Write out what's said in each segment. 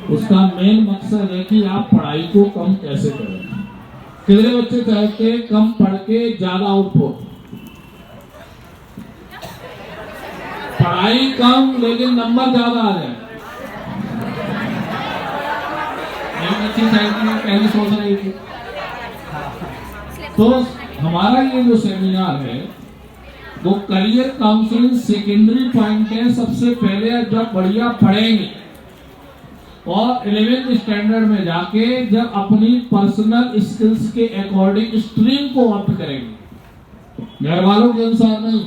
उसका मेन मकसद है कि आप पढ़ाई को कम कैसे करें। कितने बच्चे चाहते हैं कम पढ़ के ज्यादा आउटपुट, पढ़ाई कम लेकिन नंबर ज्यादा आ जाए? बच्चे चाहते पहले सोच रही थी। तो हमारा ये जो सेमिनार है वो करियर काउंसलिंग सेकेंडरी पॉइंट है। सबसे पहले जब बढ़िया पढ़ेंगे और 11th स्टैंडर्ड में जाके जब अपनी पर्सनल स्किल्स के अकॉर्डिंग स्ट्रीम को ऑप्ट करेंगे, घर वालों के अनुसार नहीं,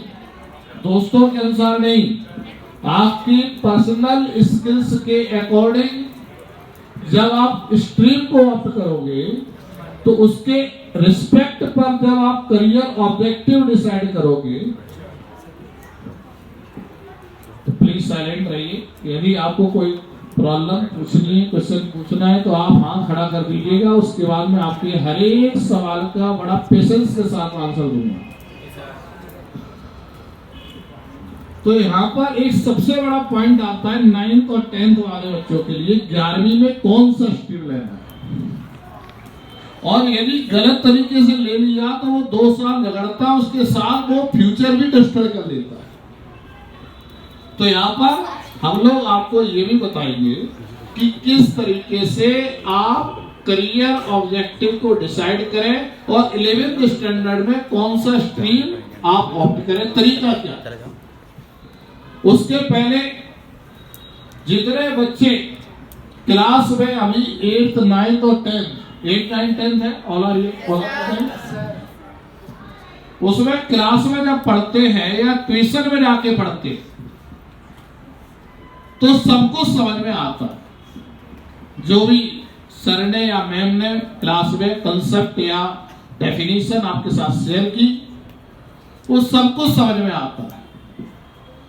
दोस्तों के अनुसार नहीं, आपकी पर्सनल स्किल्स के अकॉर्डिंग जब आप स्ट्रीम को ऑप्ट करोगे तो उसके रिस्पेक्ट पर जब आप करियर ऑब्जेक्टिव डिसाइड करोगे तो प्लीज साइलेंट रहिए। यदि आपको कोई प्रॉब्लम पूछनी है, क्वेश्चन पूछना है तो आप हाथ खड़ा कर दीजिएगा। उसके बाद में आपके हर एक सवाल का बड़ा पेशेंस के साथ आंसर दूंगा। तो यहाँ पर एक सबसे बड़ा पॉइंट आता है 9th और 10th वाले बच्चों के लिए, 11वीं में कौन सा स्ट्रीम लेना है। और यदि गलत तरीके से ले लिया तो वो 2 साल रगड़ता, उसके साथ वो फ्यूचर भी डिस्ट्रॉय कर देता है। तो यहाँ पर हम लोग आपको ये भी बताएंगे कि किस तरीके से आप करियर ऑब्जेक्टिव को डिसाइड करें और 11th स्टैंडर्ड में कौन सा स्ट्रीम आप ऑप्ट करें, तरीका क्या है। उसके पहले जितने बच्चे क्लास में अभी 8th 9th और 8th 9th 10th है ऑल आर ये, उसमें क्लास में जब पढ़ते हैं या ट्यूशन में जाके पढ़ते हैं तो सबको समझ में आता है। जो भी सर ने या मैम ने क्लास में कंसेप्ट या डेफिनेशन आपके साथ शेयर की वो सबको समझ में आता है।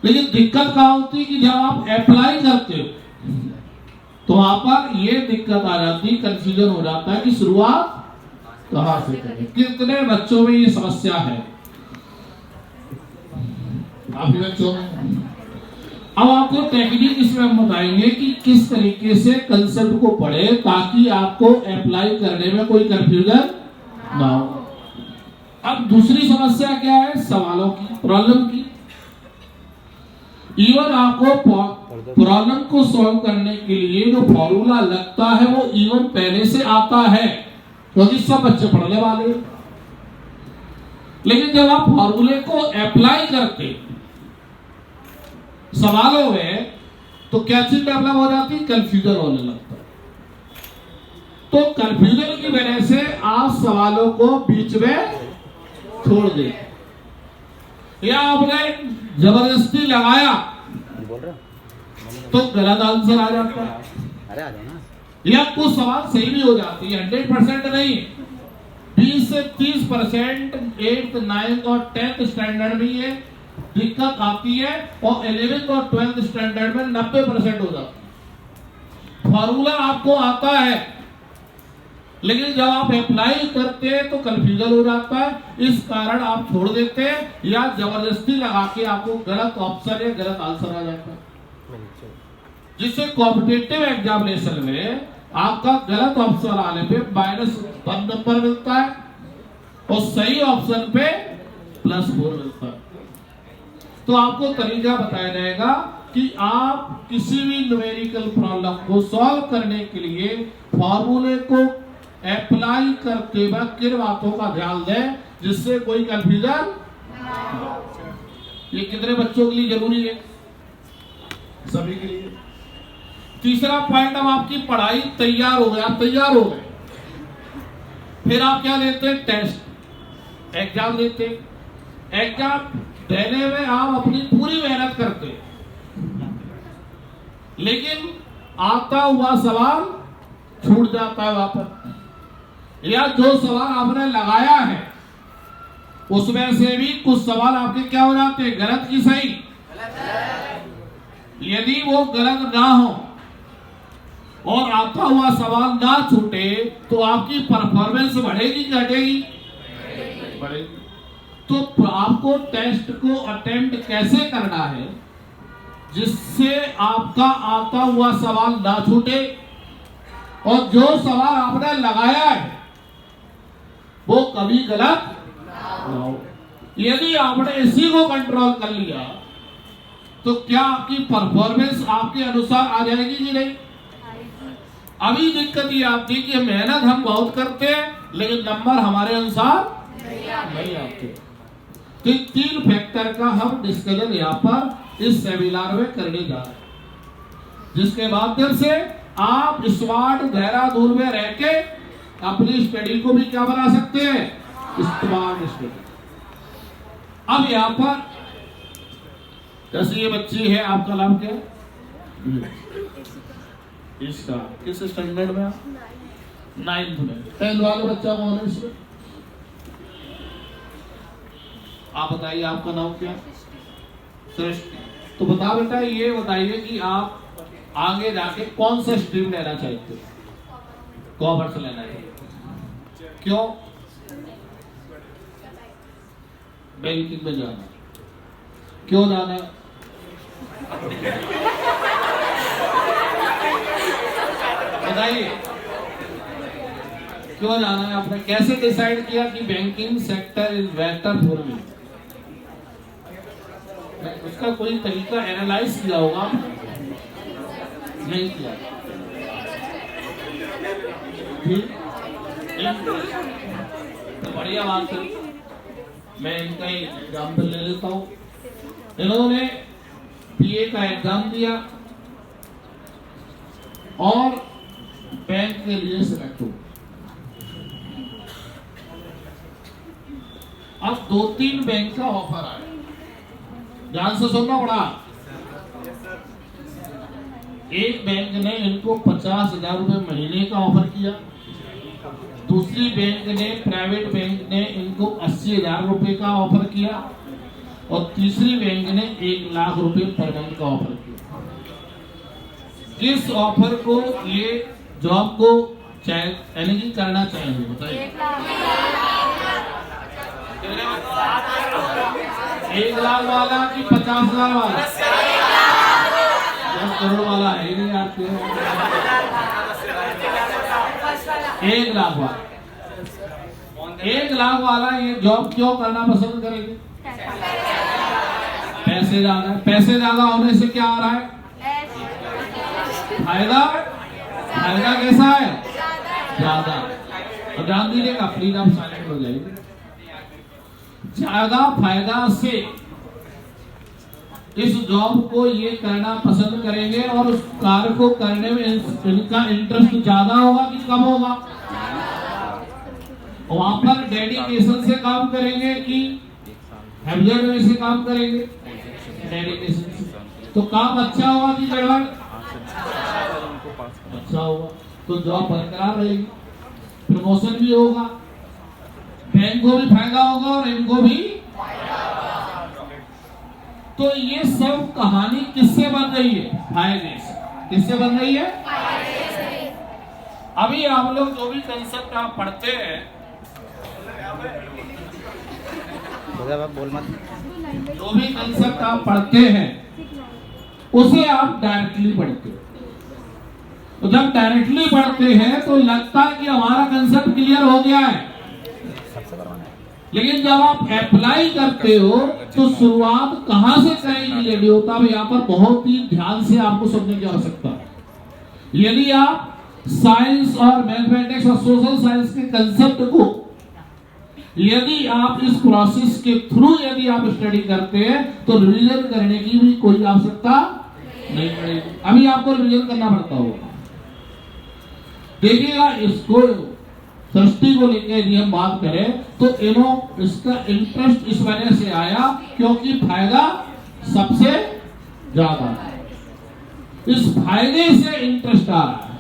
लेकिन दिक्कत क्या होती है कि जब आप अप्लाई करते हो तो वहां पर ये दिक्कत आ जाती, कंफ्यूजन हो जाता है कि शुरुआत कहां से करें। कितने बच्चों में ये समस्या है? काफी बच्चों में। अब आपको टेक्निक इसमें हम बताएंगे कि किस तरीके से कंसेप्ट को पढ़े ताकि आपको अप्लाई करने में कोई कंफ्यूजन ना हो। अब दूसरी समस्या क्या है? सवालों की, प्रॉब्लम की। इवन आपको प्रॉब्लम को सॉल्व करने के लिए जो फॉर्मूला लगता है वो इवन पहले से आता है क्योंकि सब बच्चे पढ़ने वाले। लेकिन जब आप फॉर्मूले को अप्लाई करते सवालों में तो क्या चीज डेवलप हो जाती, कंफ्यूजन होने लगता है। तो कंफ्यूजन की वजह से आप सवालों को बीच में छोड़ देते या आपने जबरदस्ती लगाया तो गलत आंसर आ जाता है या कुछ सवाल सही भी हो जाती है। 100% नहीं, 20 से 30% 8th 9th और 10th स्टैंडर्ड में ये दिक्कत आती है और 11th और 12th स्टैंडर्ड में 90% हो जाती है। फॉर्मूला आपको आता है लेकिन जब आप अप्लाई करते हैं तो कंफ्यूजन हो जाता है। इस कारण आप छोड़ देते हैं या जबरदस्ती लगा के आपको गलत ऑप्शन या गलत आंसर आ जाता है, जिससे कॉम्पिटिटिव एग्जामिनेशन में आपका गलत ऑप्शन आने पे -1 नंबर मिलता है और सही ऑप्शन पे +4 मिलता है। तो आपको तरीका बताया जाएगा कि आप किसी भी न्यूमेरिकल प्रॉब्लम को सॉल्व करने के लिए फॉर्मूले को अप्लाई करते वक्त किन बातों का ध्यान दें जिससे कोई कंफ्यूजन। ये कितने बच्चों के लिए जरूरी है? सभी के लिए। तीसरा पॉइंट, अब आपकी पढ़ाई तैयार हो गया, आप तैयार हो गए, फिर आप क्या लेते हैं? टेस्ट, एग्जाम देते। एग्जाम देने में आप अपनी पूरी मेहनत करते लेकिन आता हुआ सवाल छूट जाता है वापस, या जो सवाल आपने लगाया है उसमें से भी कुछ सवाल आपके क्या हो जाते हैं? गलत की सही। यदि वो गलत ना हो और आता हुआ सवाल ना छूटे तो आपकी परफॉर्मेंस बढ़ेगी घटेगी? बढ़ेगी। तो आपको टेस्ट को अटेम्प्ट कैसे करना है जिससे आपका आता हुआ सवाल ना छूटे और जो सवाल आपने लगाया है वो कभी गलत ना हो। यदि आपने इसी को कंट्रोल कर लिया तो क्या आपकी परफॉर्मेंस आपके अनुसार आ जाएगी कि नहीं? अभी दिक्कत ये आती कि मेहनत हम बहुत करते हैं लेकिन नंबर हमारे अनुसार नहीं आते। तो 3 फैक्टर का हम डिस्कशन यहाँ पर इस सेमिनार में करने जा रहे हैं, जिसके माध्यम से आप स्मार्ट देहरादून में रह के अपनी स्टडी को भी क्या बना सकते हैं, स्मार्ट स्टडी। अब यहाँ पर जैसे ये बच्ची है, आपका नाम क्या है? इसका किस स्टैंडर्ड में? 9th में। 10th वाला बच्चा कौन है इसमें? आप बताइए, आपका नाम क्या? सृष्टि। तो बता बेटा, ये बताइए कि आप आगे जाके कौन सा स्ट्रीम लेना चाहते हो? कॉमर्स लेना है। क्यों? बैंकिंग में जाना। क्यों जाना? बताइए क्यों जाना है? आपने कैसे डिसाइड किया कि banking sector is better for me? उसका कोई तरीका एनालाइज किया होगा? नहीं किया। तो बढ़िया बात है, मैं इनका ही एग्जाम्पल ले लेता हूँ। इन्होंने बीए का एग्जाम दिया और बैंक के लिए सिलेक्ट हुआ। अब 2-3 बैंक का ऑफर आया, ध्यान से सुनना पड़ा। एक बैंक ने इनको 50,000 रुपए महीने का ऑफर किया, दूसरी बैंक ने, प्राइवेट बैंक ने इनको 80,000 रुपए का ऑफर किया और तीसरी बैंक ने 1 लाख रुपए पर मंथ का ऑफर किया। किस ऑफर को, ये जॉब को यानी कि करना चाहिए? बताइए। 1 लाख वाला कि 50,000 वाला? 10 करोड़ वाला है नहीं आपके? 1 लाख वाला। 1 लाख वाला ये जॉब क्यों करना पसंद करेंगे? पैसे ज्यादा। पैसे ज्यादा होने से क्या आ रहा है? फायदा। फायदा कैसा है? ज्यादा। और जान दीजिएगा, प्लीज आप साइलेंट हो जाइए। ज्यादा फायदा से इस जॉब को ये करना पसंद करेंगे और उस कार्य को करने में इनका इंटरेस्ट ज्यादा होगा कि कम होगा? वहां पर डेडिकेशन से काम करेंगे कि हैबिट में से काम करेंगे? डेडिकेशन से। तो काम अच्छा होगा कि गड़बड़? अच्छा होगा। तो जॉब बरकरार रहेगी, प्रमोशन भी होगा, बैंक को भी फायदा होगा और इनको भी। तो ये सब कहानी किससे बन रही है? फायदे से। किससे बन रही है? फायदे से। अभी आप लोग जो भी कंसेप्ट आप पढ़ते हैं, बोल मत। जो भी कंसेप्ट आप पढ़ते हैं उसे आप डायरेक्टली पढ़ते हो। तो जब डायरेक्टली पढ़ते हैं तो लगता है कि हमारा कंसेप्ट क्लियर हो गया है, लेकिन जब आप अप्लाई करते हो तो शुरुआत कहां से करेंगे ये भी होता है। यहाँ पर बहुत ही ध्यान से आपको समझने की आवश्यकता है। यदि आप साइंस और मैथमेटिक्स और सोशल साइंस के कंसेप्ट को यदि आप इस प्रोसेस के थ्रू यदि आप स्टडी करते हैं तो रिवीजन करने की भी कोई आवश्यकता नहीं पड़ेगी। अभी आपको रिवीजन करना पड़ता होगा। देखिएगा, इसको सृष्टि को लेकर यदि हम बात करें तो इसका इंटरेस्ट इस वजह से आया क्योंकि फायदा सबसे ज्यादा है। इस फायदे से इंटरेस्ट आ रहा है।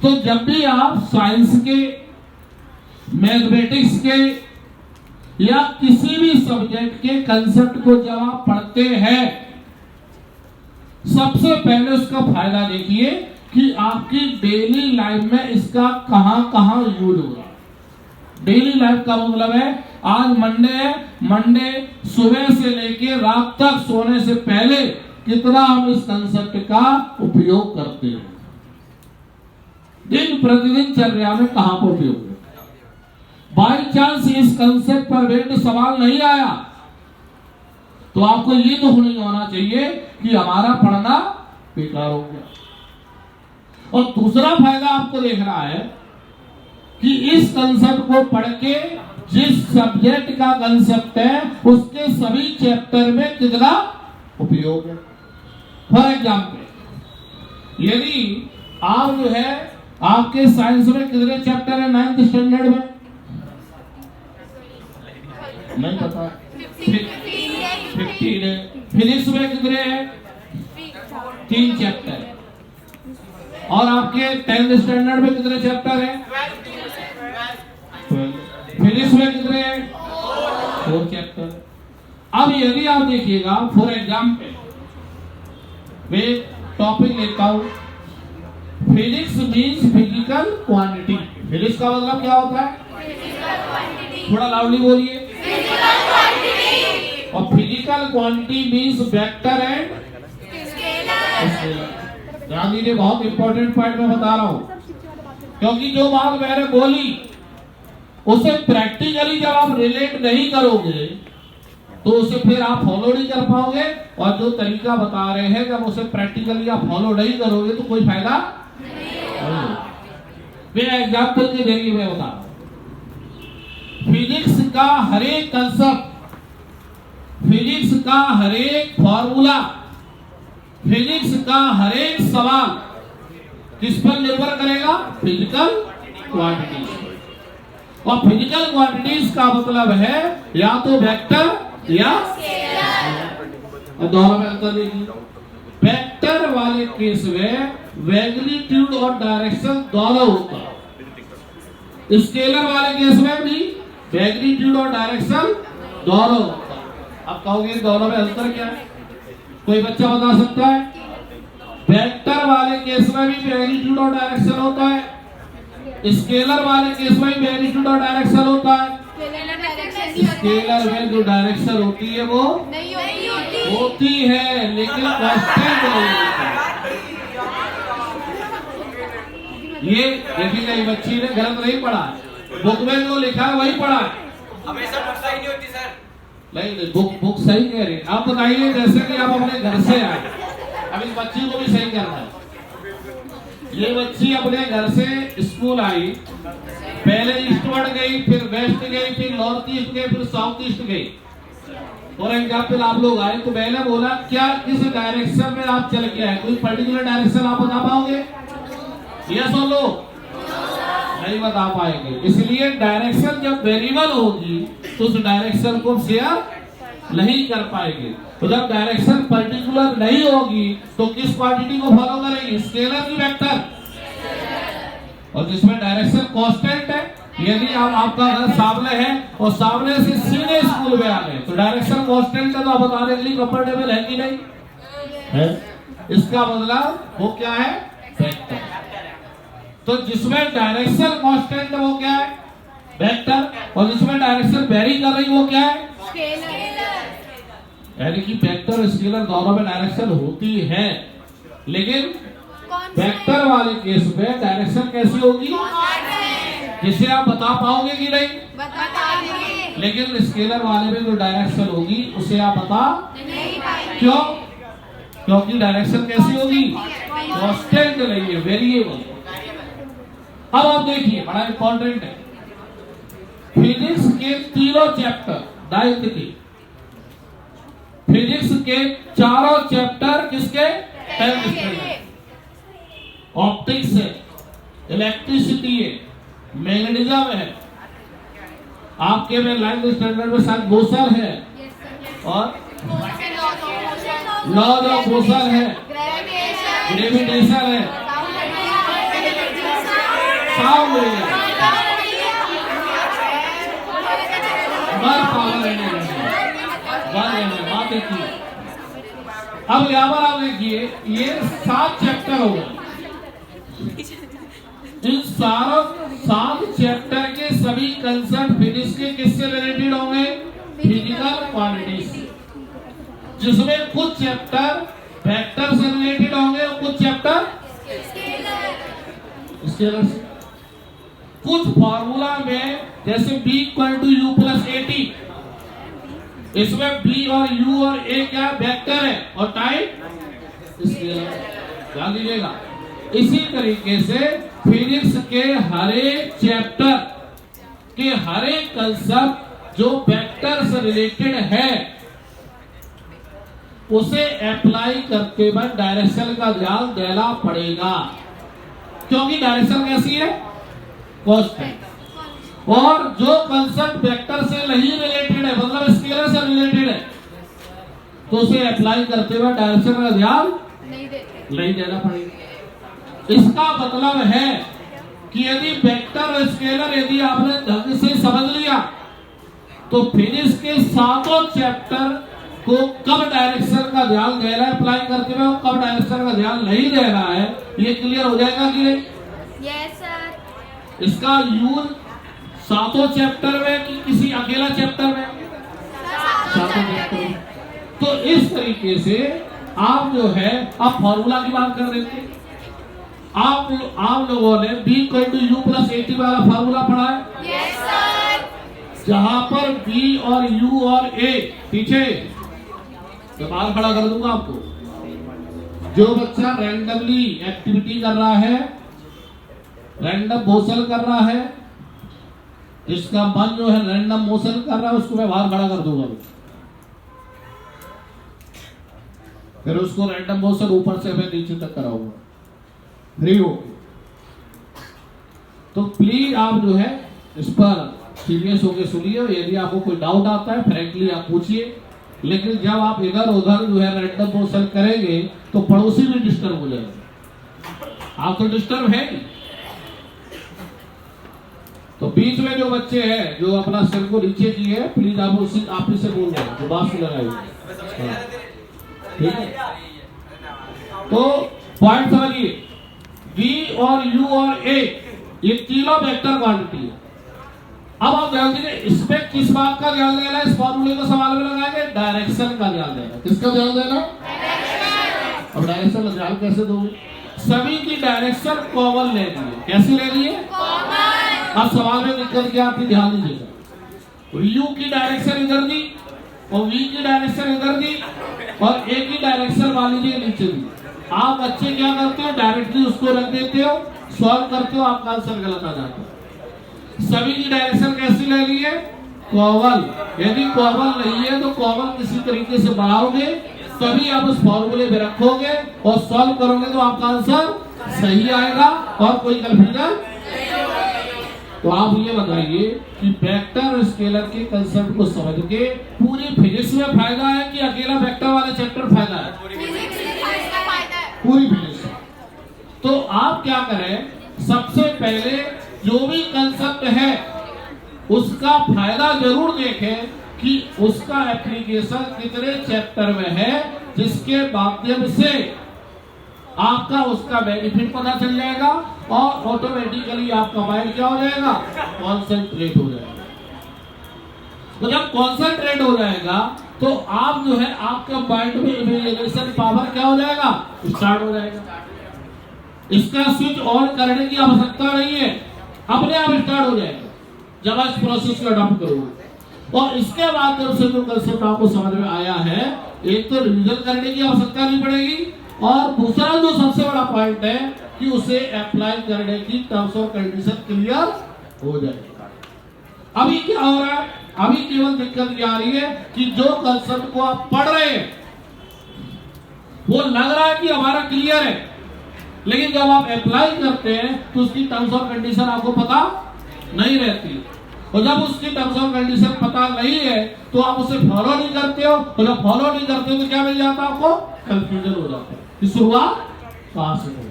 तो जब भी आप साइंस के, मैथमेटिक्स के या किसी भी सब्जेक्ट के कंसेप्ट को जब आप पढ़ते हैं, सबसे पहले उसका फायदा देखिए कि आपकी डेली लाइफ में इसका कहां कहां यूज होगा। डेली लाइफ का मतलब है, आज मंडे है, मंडे सुबह से लेकर रात तक सोने से पहले कितना हम इस कंसेप्ट का उपयोग करते हैं। दिन प्रतिदिन चर्या में कहां पर उपयोग है। बाई चांस इस कंसेप्ट पर बेल्ट सवाल नहीं आया तो आपको ये दुख नहीं होना चाहिए कि हमारा पढ़ना बेकार हो गया। और दूसरा फायदा आपको देख रहा है कि इस कंसेप्ट को पढ़ के जिस सब्जेक्ट का कंसेप्ट है उसके सभी चैप्टर में कितना उपयोग है। फॉर एग्जाम्पल, यदि आप जो है आपके साइंस में कितने चैप्टर है 9th स्टैंडर्ड में? नहीं पता। 15 है। फिजिक्स में कितने हैं? 3 चैप्टर। और आपके 10th स्टैंडर्ड में कितने चैप्टर हैं? फिजिक्स में कितने हैं? 4 चैप्टर। अब यदि आप देखिएगा, फॉर एग्जाम्पल मैं टॉपिक लेता हूं, physics means physical quantity. Physics का मतलब क्या होता है? थोड़ा लाउडली बोलिए। और physical quantity means vector and scalar. ध्यान दीजिए, बहुत इंपॉर्टेंट पॉइंट मैं बता रहा हूं, क्योंकि जो बात मैंने बोली उसे प्रैक्टिकली जब आप रिलेट नहीं करोगे तो उसे फिर आप फॉलो नहीं कर पाओगे। और जो तरीका बता रहे हैं जब उसे प्रैक्टिकली आप फॉलो नहीं करोगे तो कोई फायदा नहीं। मैं एग्जाम्पल के जरिए मैं बता रहा हूं, फिजिक्स का हर एक कंसेप्ट, फिजिक्स का हर एक फॉर्मूला, फिजिक्स का हर एक सवाल किस पर निर्भर करेगा? Physical quantity. और फिजिकल क्वांटिटीज का मतलब है या तो वेक्टर या दोनों में अंतर देखिए। वेक्टर वाले केस में मैग्नीट्यूड और डायरेक्शन दोनों होता है। स्केलर वाले केस में भी मैग्नीट्यूड और डायरेक्शन दोनों होता है। अब कहोगे दोनों में अंतर क्या है? कोई बच्चा बता सकता है? वेक्टर वाले केस में भी मैग्नीट्यूड और डायरेक्शन होता है, स्केलर वाले केस में मैग्नीट्यूड और डायरेक्शन होता है। स्केलर में जो डायरेक्शन होती है वो नहीं होती है, लेकिन कांस्टेंट नहीं होती। ये देखिएगा, ये बच्ची ने गलत नहीं पढ़ा, बुक में जो लिखा है वही पढ़ा है। हमेशा बुक सही नहीं होती सर। नहीं, बुक सही कह रहे। आप बताइए, जैसे कि आप अपने घर से आए, अब इस बच्ची को भी सही करना है। ये बच्ची अपने घर से स्कूल आई, पहले ईस्टवर्ड गई, फिर वेस्ट गई, फिर नॉर्थ ईस्ट गई, फिर साउथ ईस्ट गई। और एग्जाम्पल आप लोग आए तो मैंने बोला क्या किस डायरेक्शन में आप चल के आए? कोई पर्टिकुलर डायरेक्शन आप बता पाओगे? यस और नो? नहीं बता पाएंगे। इसलिए डायरेक्शन जब वेरिएबल होगी तो उस डायरेक्शन को शेयर नहीं कर पाएंगे। तो जब डायरेक्शन पर्टिकुलर नहीं होगी तो किस क्वांटिटी को फॉलो करेंगे? स्केलर की वेक्टर। और जिसमें डायरेक्शन कांस्टेंट है, यदि आप आपका घर सामने है और सामने से सीधे स्कूल में आ गए तो डायरेक्शन कांस्टेंट है, तो आप बताने के लिए कंफर्टेबल है कि नहीं है? इसका मतलब वो क्या है? वेक्टर। तो जिसमें डायरेक्शन कांस्टेंट है वो क्या है? वेक्टर। और जिसमें डायरेक्शन वेरी कर रही वो क्या है? यानी कि वेक्टर और स्केलर दोनों में डायरेक्शन होती है, लेकिन वेक्टर वाले केस में डायरेक्शन कैसी होगी? जिसे आप बता पाओगे कि नहीं? बता पाएंगे। लेकिन स्केलर वाले में जो डायरेक्शन होगी उसे आप बता नहीं पाएंगे। क्यों? क्योंकि डायरेक्शन कैसी होगी? कांस्टेंट नहीं है, वेरिएबल। अब आप देखिए, बड़ा इंपॉर्टेंट है, फिजिक्स के तीनों चैप्टर 9th के, फिजिक्स के चारों चैप्टर किसके? 10th standard. ऑप्टिक्स है, इलेक्ट्रिसिटी है, मैग्नेटिज्म है, आपके में 9th स्टैंडर्ड में शायद बोसल है, और लॉज ऑफ मोशन है, ग्रेविटेशन है, साउंड है, पावर एनर्जी, बात एक ही। अब यहाँ पर आप देखिए, ये 7 चैप्टर हो गए। इन सारों 7 चैप्टर के सभी कंसेप्ट फिजिक्स के किससे रिलेटेड होंगे? Physical quantities. जिसमें कुछ चैप्टर वेक्टर से रिलेटेड होंगे और कुछ चैप्टर स्केलर से। कुछ फॉर्मूला में जैसे b equal to u plus AT, इसमें b और u और a क्या वेक्टर है और टाइप स्केलर, ध्यान दीजिएगा। इसी तरीके से फिजिक्स के हर एक चैप्टर के हर एक कंसेप्ट जो वेक्टर से रिलेटेड है उसे अप्लाई करते वक्त डायरेक्शन का ध्यान देना पड़ेगा, क्योंकि डायरेक्शन कैसी है, कांस्टेंट। और जो कंसेप्ट वेक्टर से नहीं रिलेटेड है, मतलब स्केलर से रिलेटेड है, तो उसे अप्लाई करते वक्त डायरेक्शन का ध्यान नहीं देना पड़ेगा। इसका मतलब है कि यदि वेक्टर और स्केलर यदि आपने ढंग से समझ लिया तो फिजिक्स के सातों चैप्टर को कब डायरेक्शन का ध्यान दे रहा है अप्लाई करते हुए, कब डायरेक्शन का ध्यान नहीं दे रहा है, ये क्लियर हो जाएगा कि नहीं? Yes sir. इसका यूज सातों चैप्टर में कि किसी अकेला चैप्टर में? सातों चैप्टर में। तो इस तरीके से आप जो है आप फॉर्मूला की बात कर रहे थे, आप लोगों ने b equal to u plus AT वाला फार्मूला पढ़ा है? Yes sir. जहां पर b और u और a पीछे तो बाहर खड़ा कर दूंगा आपको। जो बच्चा रैंडमली एक्टिविटी कर रहा है, रैंडम मोशन कर रहा है, जिसका मन जो है रैंडम मोशन कर रहा है, उसको मैं बाहर खड़ा कर दूंगा। फिर उसको रैंडम मोशन ऊपर से मैं नीचे तक कराऊंगा फ्री हो। तो प्लीज आप जो है इस पर सीरियस होकर सुनिए। यदि आपको कोई डाउट आता है फ्रैंकली आप पूछिए, लेकिन जब आप इधर उधर जो है रैंडम मोशन करेंगे तो पड़ोसी भी डिस्टर्ब हो जाएगा। आप तो डिस्टर्ब है। तो बीच में जो बच्चे हैं जो अपना सिर को नीचे किए हैं, प्लीज आप उसी आप ही से बोल रहे हैं, तो बात सुन रहे हैं, ठीक है? तो पॉइंट समझिए, v और u और a ये तीनों वेक्टर क्वांटिटी है। अब आप ध्यान दीजिए, इसमें किस बात का ध्यान देना है? इस फॉर्मूले को सवाल में लगाएंगे, डायरेक्शन का ध्यान देना। किसका ध्यान देना? अब डायरेक्शन का ध्यान कैसे दोगे? सभी की डायरेक्शन कॉमन लेनी है। कैसी लेनी है? अब सवाल में दिक्कत क्या आती, ध्यान दीजिएगा। u की डायरेक्शन इधर दी और v की डायरेक्शन इधर दी और a की डायरेक्शन मान लीजिए नीचे दी। आप बच्चे क्या करते हो, डायरेक्टली उसको रख देते हो, सॉल्व करते हो, आपका आंसर गलत आ जाता है। सभी की डायरेक्शन कैसी ले ली है? कॉमन। यदि कॉमन नहीं है तो कॉमन किसी तरीके से बढ़ाओगे, तभी आप उस फॉर्मूले में रखोगे और सॉल्व करोगे तो आपका आंसर सही आएगा और कोई कंफ्यूजन। तो आप ये बताइए कि वेक्टर और स्केलर के कंसेप्ट को समझ के पूरी फिजिक्स में फायदा है कि अकेला वेक्टर वाला चैप्टर फायदा है? पूरी फिजिक्स। तो आप क्या करें, सबसे पहले जो भी कंसेप्ट है उसका फायदा जरूर देखें कि उसका एप्लीकेशन कितने चैप्टर में है, जिसके माध्यम से आपका उसका बेनिफिट पता चल जाएगा और ऑटोमेटिकली आपका माइंड क्या हो जाएगा, कॉन्सेंट्रेट हो जाएगा। तो जब कॉन्सेंट्रेट हो जाएगा तो आप जो है आपका माइंड में इमेजिनेशन पावर क्या हो जाएगा, स्टार्ट हो जाएगा। इसका स्विच ऑन करने की आवश्यकता नहीं है, अपने आप स्टार्ट हो जाएगा जब आप इस प्रोसेस को अडॉप्ट करोगे। और इसके बाद जब से जो कंसेप्ट आपको समझ में आया है, एक तो रिवीजन करने की आवश्यकता नहीं पड़ेगी और दूसरा जो सबसे बड़ा पॉइंट है कि उसे अप्लाई करने की टर्म्स और कंडीशन क्लियर हो जाएगा। अभी क्या हो रहा है, अभी केवल दिक्कत क्या आ रही है कि जो कंसेप्ट को आप पढ़ रहे हैं वो लग रहा है कि हमारा क्लियर है, लेकिन जब आप अप्लाई करते हैं तो उसकी टर्म्स और कंडीशन आपको पता नहीं रहती। और जब उसकी टर्म्स और कंडीशन पता नहीं है तो आप उसे फॉलो नहीं करते हो, और जब फॉलो नहीं करते हो तो क्या मिल जाता है आपको, कंफ्यूजन हो जाता है कि शुरुआत कहां से हो।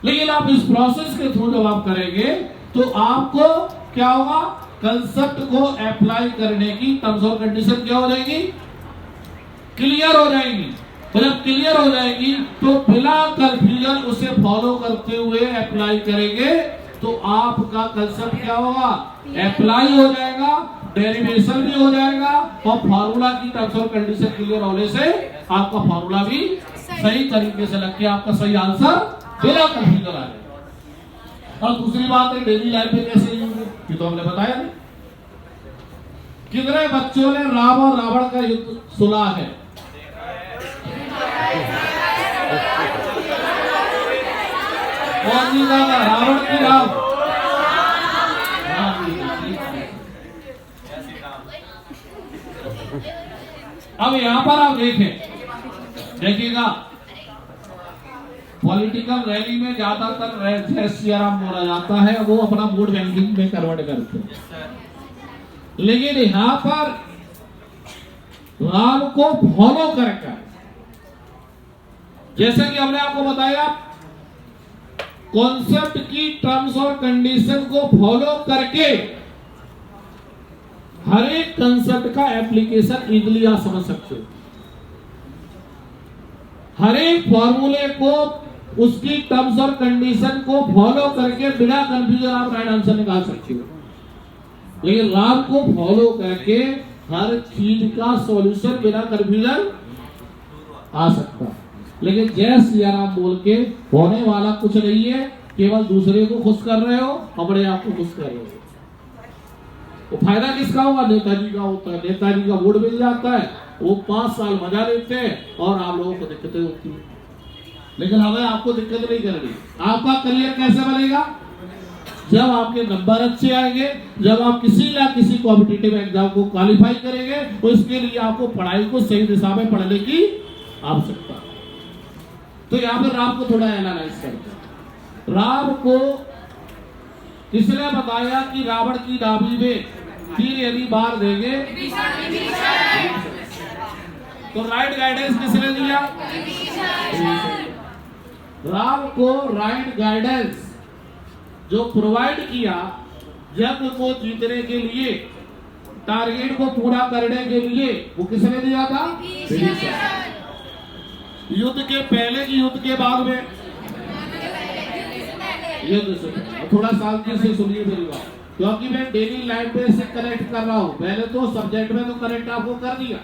लेकिन आप इस प्रोसेस के थ्रू जब आप करेंगे तो आपको क्या होगा, कंसेप्ट को अप्लाई करने की टर्म्स और कंडीशन क्या हो जाएगी, क्लियर हो जाएगी। और जब क्लियर हो जाएगी तो बिना कंफ्यूजन उसे फॉलो करते हुए अप्लाई करेंगे तो आपका कंसेप्ट क्या होगा, अप्लाई हो जाएगा, डेरिवेशन भी हो जाएगा और फार्मूला की टर्म्स और कंडीशन क्लियर होने से आपका फार्मूला भी सही तरीके से लग के आपका सही आंसर बिना कंफ्यूजन आ जाएगा। और दूसरी बात है डेली लाइफ में कैसे यूज है, ये तो हमने बताया नहीं। कितने बच्चों ने राम और रावण का युद्ध सुना है? कौन जीता था, रावण की राम? अब यहां पर आप देखिएगा पॉलिटिकल रैली में ज्यादातर जय सिया राम बोला जाता है, वो अपना वोट बैंकिंग में कन्वर्ट करते हैं। लेकिन यहां पर राम को फॉलो करके, जैसे कि हमने आपको बताया, कॉन्सेप्ट की टर्म्स और कंडीशन को फॉलो करके हर एक कंसेप्ट का एप्लीकेशन इजीली आप समझ सकते हो। हर एक फॉर्मूले को, उसकी टर्म्स और कंडीशन को फॉलो करके बिना कंफ्यूजन आप राइट आंसर निकाल सकते हो। लेकिन राम को फॉलो करके हर चीज का सॉल्यूशन बिना कंफ्यूजन आ सकता है। लेकिन जय सिया राम बोल के होने वाला कुछ नहीं है, केवल दूसरे को खुश कर रहे हो, अपने आप को खुश कर रहे हो। तो फायदा किसका होगा? नेताजी का होता है। नेताजी का वोट मिल जाता है, वो 5 साल मजा लेते हैं और आप लोगों को दिक्कतें होती है। लेकिन हमें आपको दिक्कत नहीं करनी। आपका करियर कैसे बनेगा? जब आपके नंबर अच्छे आएंगे, जब आप किसी ना किसी कॉम्पिटिटिव एग्जाम को क्वालिफाई करेंगे, तो इसके लिए आपको पढ़ाई को सही दिशा में पढ़ने की आवश्यकता है। तो यहाँ पर राम को थोड़ा एनालाइज करते हैं। राम को इसने बताया कि रावण की नाभि में तीर यदि बार देंगे तो राइट गाइडेंस किसने दिया? राम को राइट गाइडेंस जो प्रोवाइड किया यज्ञ को जीतने के लिए, टारगेट को पूरा करने के लिए, वो किसने दिया था? युद्ध के पहले की युद्ध के बाद में? युद्ध से थोड़ा शांति से सुनिए मेरी बात, क्योंकि मैं डेली लाइफ में से कनेक्ट कर रहा हूँ। पहले तो सब्जेक्ट में तो कनेक्ट आपको कर दिया।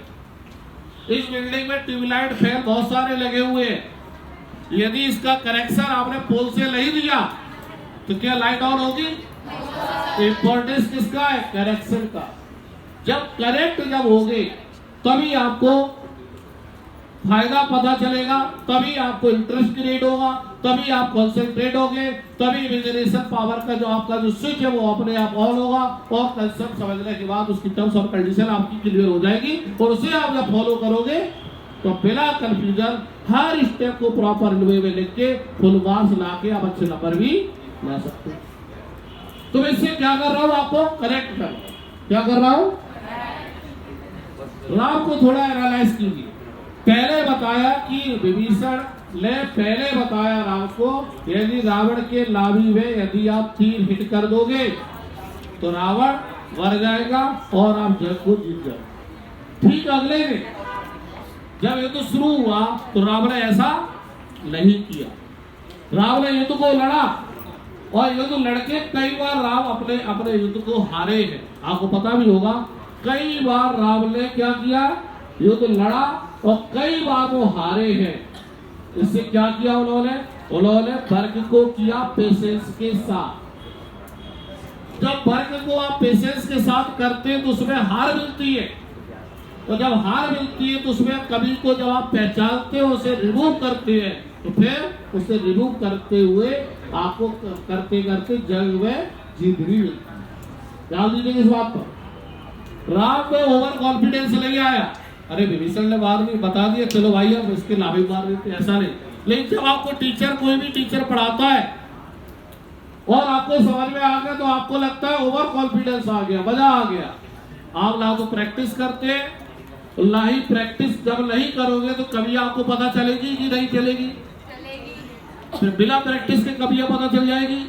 इस बिल्डिंग में ट्यूबलाइट फैन बहुत सारे लगे हुए हैं। यदि इसका कनेक्शन आपने पोल से नहीं दिया तो क्या लाइट ऑन होगी? इंपॉर्टेंस किसका है? कनेक्शन का। जब कनेक्ट जब होगे तभी आपको फायदा पता चलेगा, तभी आपको इंटरेस्ट क्रिएट होगा, तभी आप कॉन्सेंट्रेट होगे, तभी इमेजिनेशन पावर का जो आपका जो स्विच है वो अपने आप ऑन होगा और कंसेप्ट समझने के बाद उसकी टर्म्स और कंडीशन आपकी क्लियर हो जाएगी और उसे आप जब फॉलो करोगे तो बिना कंफ्यूजन हर स्टेप को प्रॉपर वे में लिख के फुल मार्क्स ला के आप अच्छे नंबर भी ला सकते हो। तो मैं इससे क्या कर रहा हूँ? आपको करेक्ट कर, क्या कर रहा हूँ? राम को थोड़ा एनालाइज कीजिए। पहले बताया कि विभीषण ने पहले बताया राम को, यदि रावण के नाभि में यदि आप तीर हिट कर दोगे तो रावण मर जाएगा और आप जग को जीत जाओगे। ठीक अगले दिन जब युद्ध शुरू हुआ तो रावण ने ऐसा नहीं किया। रावण ने युद्ध को लड़ा और युद्ध लड़के कई बार राम अपने युद्ध को हारे हैं। आपको पता भी होगा कई बार राम ने क्या किया? युद्ध लड़ा और कई बार वो हारे हैं। इससे क्या किया उन्होंने वर्क को किया पेशेंस के साथ। जब वर्क को आप पेशेंस के साथ करते हैं तो उसमें हार मिलती है, और जब हार मिलती है तो उसमें कभी को जब आप पहचानते हो, उसे रिमूव करते हैं, तो फिर उसे रिमूव करते हुए आपको करते करते जंग में जीत भी मिलती है। ध्यान दीजिए इस बात पर। राम में ओवर कॉन्फिडेंस नहीं आया, अरे विभीषण ने मार नहीं बता दिया, चलो भाई हम इसके नाभि मार देते, ऐसा नहीं। लेकिन जब आपको टीचर, कोई भी टीचर पढ़ाता है और आपको समझ में आ गया तो आपको लगता है ओवर कॉन्फिडेंस आ गया, मजा आ गया। आप ना तो प्रैक्टिस करते हैं, ना ही प्रैक्टिस जब नहीं करोगे तो कभी आपको पता चलेगी कि नहीं चलेगी? फिर बिना प्रैक्टिस के कभी पता चल जाएगी?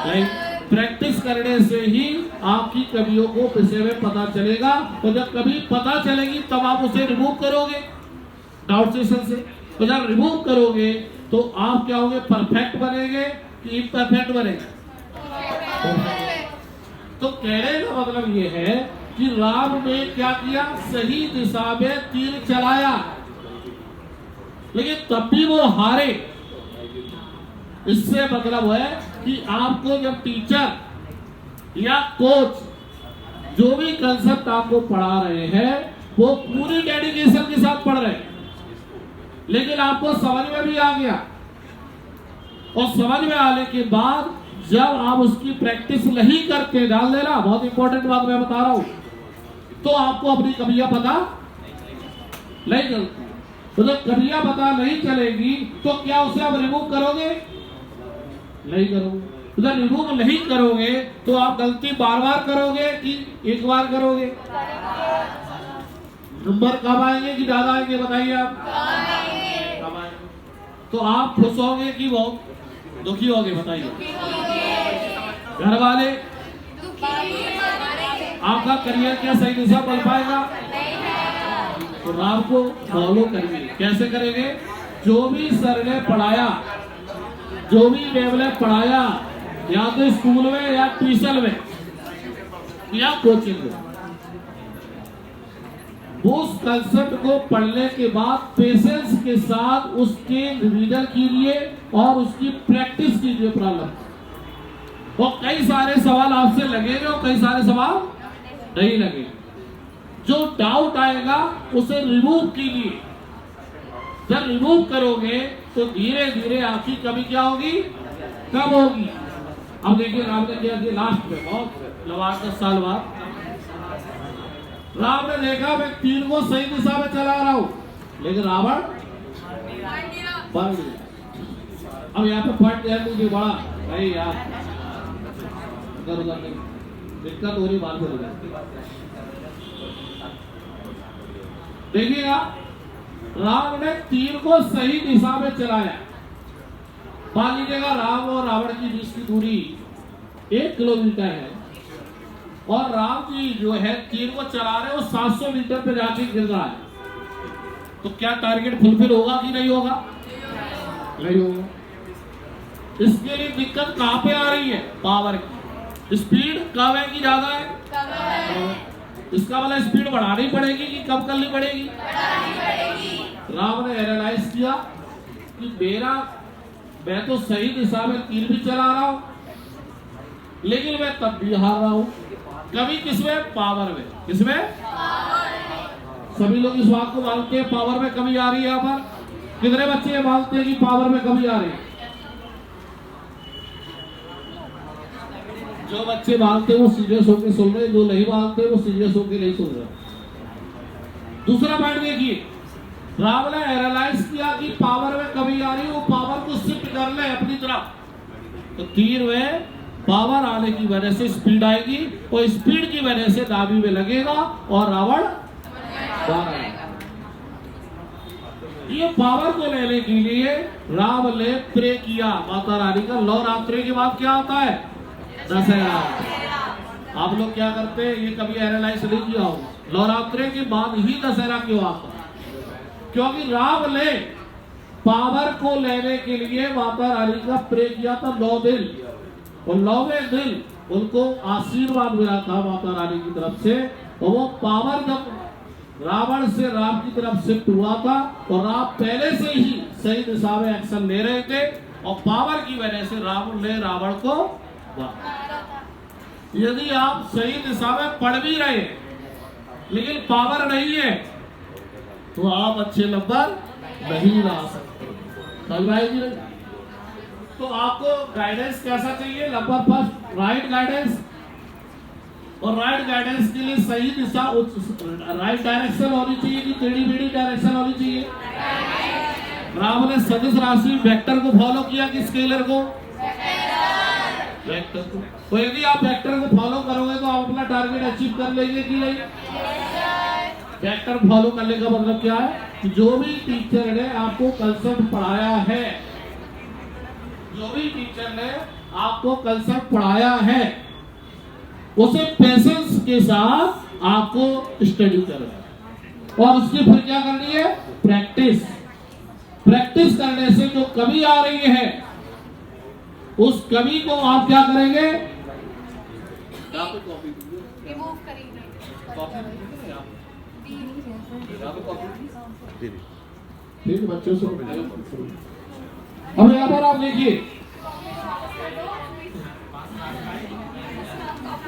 नहीं। प्रैक्टिस करने से ही आपकी कमियों को विषय में पता चलेगा, और जब कभी पता चलेगी तब आप उसे रिमूव करोगे डाउट सेशन से। तो जब रिमूव करोगे तो आप क्या होंगे? परफेक्ट बनेंगे कि इम्परफेक्ट बनेंगे? तो कहने का मतलब ये है कि राम ने क्या किया? सही दिशा में तीर चलाया, लेकिन तब भी वो हारे। इससे मतलब है कि आपको जब टीचर या कोच जो भी कंसेप्ट आपको पढ़ा रहे हैं वो पूरी डेडिकेशन के साथ पढ़ रहे हैं, लेकिन आपको समझ में भी आ गया, और समझ में आने के बाद जब आप उसकी प्रैक्टिस नहीं करते, डाल देना बहुत इंपॉर्टेंट बात मैं बता रहा हूं, तो आपको अपनी कमियां पता नहीं चलती। तो जब कमियां पता नहीं चलेगी तो क्या उसे आप रिमूव करोगे? नहीं करोगे। तो जब रिमूव नहीं करोगे तो आप गलती बार बार करोगे कि एक बार करोगे? नंबर कब आएंगे कि ज्यादा आएंगे बताइए आप? कब आएंगे? तो आप खुश होंगे कि बहुत दुखी होंगे बताइए? घर वाले? आपका करियर क्या सही दिशा बन पाएगा? तो राम को फॉलो करिए। कैसे करेंगे? जो भी सर ने पढ़ाया, जो भी मैम ने पढ़ाया, या तो स्कूल में या ट्यूशन में या कोचिंग में, उस कंसेप्ट को पढ़ने के बाद पेशेंस के साथ उसके रिवीजन कीजिए और उसकी प्रैक्टिस कीजिए प्रॉब्लम। और कई सारे सवाल आपसे लगेंगे और कई सारे सवाल नहीं लगेंगे। जो डाउट आएगा उसे रिमूव कीजिए। जब रिमूव करोगे तो धीरे धीरे आपकी कमी क्या होगी? कम होगी। अब देखिए राम ने क्या किया लास्ट में, बहुत लवार 10 साल बाद राम ने देखा मैं तीर को सही दिशा में चला रहा हूं, लेकिन रावण बढ़ गया। अब यहाँ पे फट जाए मुझे बड़ा भाई यार उधर उधर नहीं दिक्कत हो रही, बात हो रही। देखिएगा राम ने तीर को सही दिशा में चलाया। मान लीजिएगा राम और रावण की बीच की दूरी 1 किलोमीटर है और राम जी जो है तीर को चला रहे हो 700 मीटर पे जाके गिर रहा है, तो क्या टारगेट फुलफिल होगा कि नहीं होगा? नहीं होगा। इसके लिए दिक्कत कहां पे आ रही है? पावर की। स्पीड कम है कि ज्यादा है? इसका वाला स्पीड बढ़ानी पड़ेगी कि कम करनी पड़ेगी? राम ने एनालाइज किया कि मैं तो सही दिशा में तीर भी चला रहा हूं, लेकिन मैं तब भी हार रहा हूं। कभी किसमें? पावर में। किसमें? सभी लोग इस बात को मानते हैं पावर में कमी आ रही है। यहाँ पर कितने बच्चे ये मानते हैं कि पावर में कमी आ रही है? जो बच्चे मानते हैं वो सीरियस होकर सुन रहे, जो नहीं मानते वो सीरियस होकर नहीं सुन रहे। दूसरा पॉइंट देखिए, राम ने एनालाइज किया कि पावर में कमी आ रही है, वो पावर को शिफ्ट कर ले अपनी तरफ। तो तीर में पावर आने की वजह से स्पीड आएगी और स्पीड की वजह से नाभि में लगेगा और रावण बाहर आएगा। ये पावर को लेने के लिए राम ने प्रे किया माता रानी का। नवरात्रि के बाद क्या होता है? दशहरा। आप लोग क्या करते हैं? ये कभी एनालाइज नहीं किया होगा। नवरात्रि के बाद ही दशहरा क्यों आता है? क्योंकि राम ने पावर को लेने के लिए माता रानी का प्रे किया था 9 दिन, और 9वें दिन उनको आशीर्वाद मिला था माता रानी की तरफ से। और वो पावर जब रावण से राम की तरफ शिफ्ट हुआ था और राम पहले से ही सही दिशा में एक्शन ले रहे थे, और पावर की वजह से राम ने रावण को यदि आप सही दिशा में पढ़ भी रहे लेकिन पावर नहीं है तो आप अच्छे नंबर नहीं ला सकते। तो आपको गाइडेंस कैसा चाहिए? नंबर फर्स्ट राइट गाइडेंस, और राइट गाइडेंस के लिए सही दिशा राइट डायरेक्शन होनी चाहिए कि टेढ़ी मेढ़ी डायरेक्शन होनी चाहिए। राम ने सदिश राशि वेक्टर को फॉलो किया कि स्केलर को? वेक्टर को। तो यदि आप वेक्टर को फॉलो करोगे तो आप अपना टारगेट अचीव कर लेंगे कि नहीं? वेक्टर फॉलो करने का मतलब क्या है कि जो भी टीचर ने आपको कंसेप्ट पढ़ाया है, जो भी टीचर ने आपको कंसेप्ट पढ़ाया है उसे पेशेंस के साथ आपको स्टडी करना है और उसकी फिर क्या करनी है? प्रैक्टिस। प्रैक्टिस करने से जो कमी आ रही है उस कमी को आप क्या करेंगे? रिमूव करेंगे। ठीक बच्चों से अब यहाँ पर आप देखिए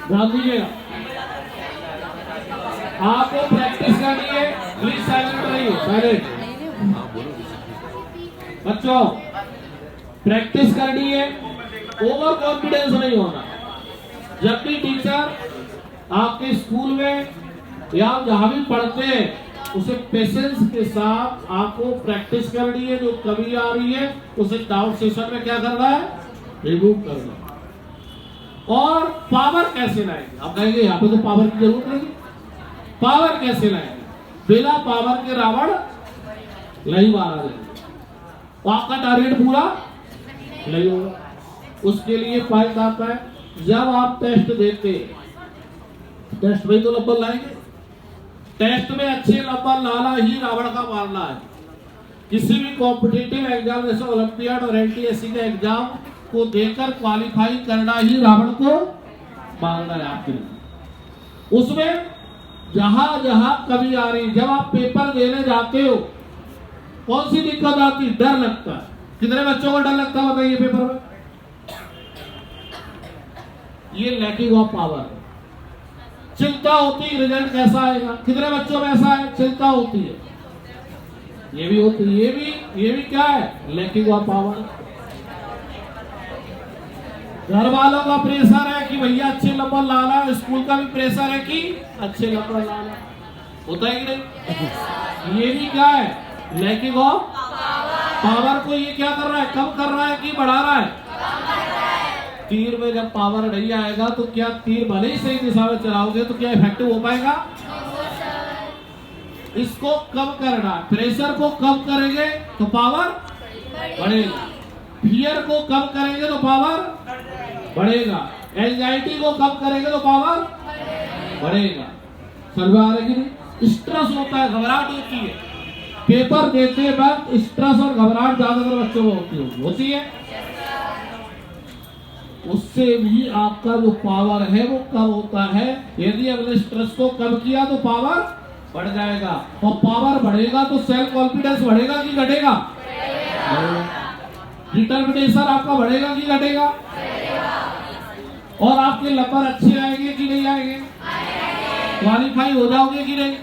ध्यान दीजिएगा, आपको प्रैक्टिस करनी है। प्लीज साइलेंट रहिए, साइलेंट बच्चों, प्रैक्टिस करनी है, ओवर कॉन्फिडेंस नहीं होना। जब भी टीचर आपके स्कूल में या आप जहां भी पढ़ते हैं, उसे पेशेंस के साथ आपको प्रैक्टिस करनी है। जो कमी आ रही है उसे डाउट सेशन में क्या करना है, रिमूव करना। और पावर कैसे लाएंगे, आप कहेंगे यहाँ पे तो पावर की जरूरत नहीं, पावर कैसे लाएंगे? बिना पावर के रावण नहीं मारा जाएगा, आपका टारगेट पूरा नहीं होगा। उसके लिए पॉइंट आता है, जब आप टेस्ट देते हैं, टेस्ट में तो नंबर लाएंगे, टेस्ट में अच्छे नंबर लाना ही रावण का मारना है। किसी भी कॉम्पिटिटिव एग्जाम जैसे ओलंपियाड और एनटीएससी के एग्जाम को देकर क्वालिफाई करना ही रावण को मारना है आपके लिए। उसमें जहां जहां कमी आ रही, जब आप पेपर देने जाते हो कौन सी दिक्कत आती, डर लगता है। कितने बच्चों को डर लगता है बताइए पेपर में? ये लैकिंग ऑफ पावर, चिंता होती है रिजल्ट कैसा आएगा। कितने बच्चों में ऐसा है, चिंता होती है, ये भी होती है, ये भी क्या है, लैकिंग ऑफ पावर। घर वालों का प्रेशर है कि भैया अच्छे नंबर लाना, स्कूल का भी प्रेशर है कि अच्छे नंबर लाना, होता है कि नहीं? ये भी क्या है, लैकिंग ऑफ पावर को ये क्या कर रहा है, कम कर रहा है कि बढ़ा रहा है? तीर में जब पावर नहीं आएगा तो क्या तीर भले ही सही दिशा में चलाओगे तो क्या इफेक्टिव हो पाएगा? इसको कम करना, प्रेशर को कम करेंगे तो पावर बढ़ेगा, फियर को कम करेंगे तो पावर बढ़ेगा, एंजाइटी को कम करेंगे तो पावर बढ़ेगा। समझ आ रही नहीं? स्ट्रेस होता है, घबराहट होती है, पेपर देते वक्त स्ट्रेस और घबराहट ज्यादातर बच्चों में होती है। उससे भी आपका जो पावर है वो कम होता है। यदि अपने स्ट्रेस को कम किया तो पावर बढ़ जाएगा, और पावर बढ़ेगा तो सेल्फ कॉन्फिडेंस बढ़ेगा कि घटेगा? डिटर्मिनेशन आपका बढ़ेगा कि घटेगा? और आपके नंबर अच्छे आएंगे कि नहीं आएंगे? क्वालिफाई हो जाओगे कि नहीं?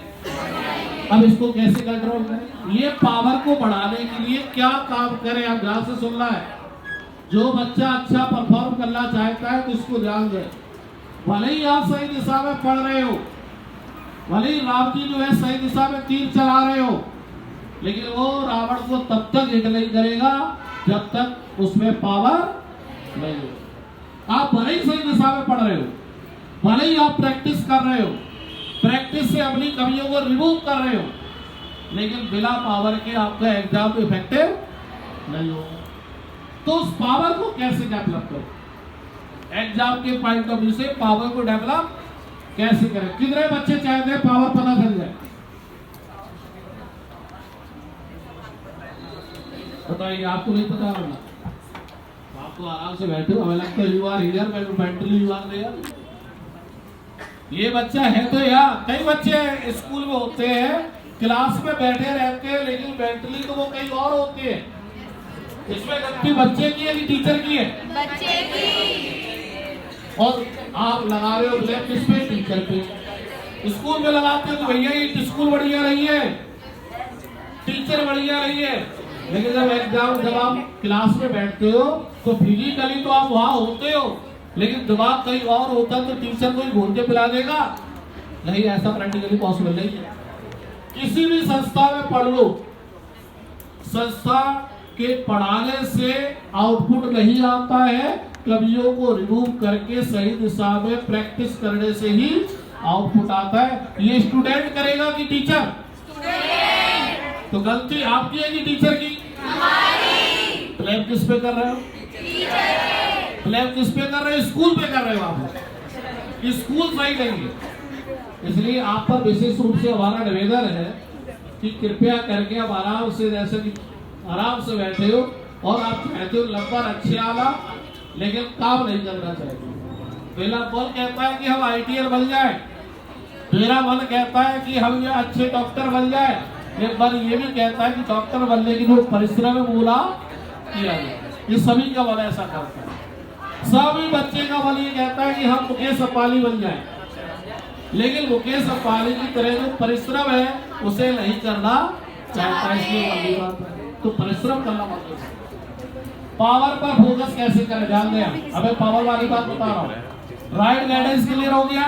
अब इसको कैसे कंट्रोल करें? ये पावर को बढ़ाने के लिए क्या काम करें, आप ध्यान से सुनना है। जो बच्चा अच्छा परफॉर्म करना चाहता है तो इसको ध्यान दें। भले ही आप सही दिशा में पढ़ रहे हो, भले ही राम जी जो है सही दिशा में तीर चला रहे हो, लेकिन वो रावण को तब तक हिट नहीं करेगा जब तक उसमें पावर नहीं हो। आप भले ही सही दिशा में पढ़ रहे हो, भले ही आप प्रैक्टिस कर रहे हो, प्रैक्टिस से अपनी कमियों को रिमूव कर रहे हो, लेकिन बिना पावर के आपका एग्जाम इफेक्टिव नहीं होगा। तो उस पावर को कैसे डेवलप करो, एग्जाम के पॉइंट ऑफ व्यू से पावर को डेवलप कैसे करें? कितने बच्चे चाहते हैं पावर पता चल जाए? बताइए, आपको नहीं पता होगा? आप तो आराम से बैठे हो, हमें लगता है you are here, mentally you are there. ये बच्चा है तो यार, कई बच्चे स्कूल में होते हैं, क्लास में बैठे रहते हैं, लेकिन मेंटली तो वो कहीं और होते हैं। इसमें गलती बच्चे की है कि टीचर की है? बच्चे की। और आप लगा रहे हो ब्लेम किस पे? टीचर पे। स्कूल में लगाते हो तो भैया ये स्कूल बढ़िया रही है, टीचर बढ़िया रही है, लेकिन जब आप क्लास में बैठते हो तो फिजिकली तो आप वहां होते हो, लेकिन दिमाग कहीं और होता तो टीचर को ही घूम के पिला देगा? नहीं, ऐसा प्रैक्टिकली पॉसिबल नहीं है। किसी भी संस्था में पढ़ लो, संस्था के पढ़ाने से आउटपुट नहीं आता है, कमियों को रिमूव करके सही दिशा में प्रैक्टिस करने से ही आउटपुट आता है। ये स्टूडेंट करेगा कि टीचर? स्टूडेंट। तो गलती आपकी है कि टीचर की? हमारी। ब्लेम किस पे कर रहे हो? टीचर। ब्लेम किस पे कर रहे हो? स्कूल पे कर रहे हो आप। स्कूल सही नहीं है। इसलिए आप पर विशेष रूप से हमारा निवेदन है कि कृपया करके आप आराम से, जैसे कि आराम से बैठे हो और आप चाहते हो नंबर अच्छे आना, लेकिन काम नहीं करना चाहिए। मेरा मन कहता है कि हम ITL बन जाए, मेरा मन कहता है कि हम ये अच्छे डॉक्टर बन जाए, एक मन ये भी कहता है कि डॉक्टर बनने की जो परिश्रम है पूरा किया जाए। ये सभी का मन ऐसा करता है। सभी बच्चे का मन ये कहता है कि हम मुकेश अंबानी बन जाएं, लेकिन मुकेश अंबानी की तरह जो परिश्रम है उसे नहीं करना चाहता। इसलिए बड़ी बात है, तो परिश्रम करना मतलब पावर पर फोकस कैसे करें ध्यान दें। अबे पावर वाली बात बता रहा हूँ। राइट गाइडेंस क्लियर हो गया,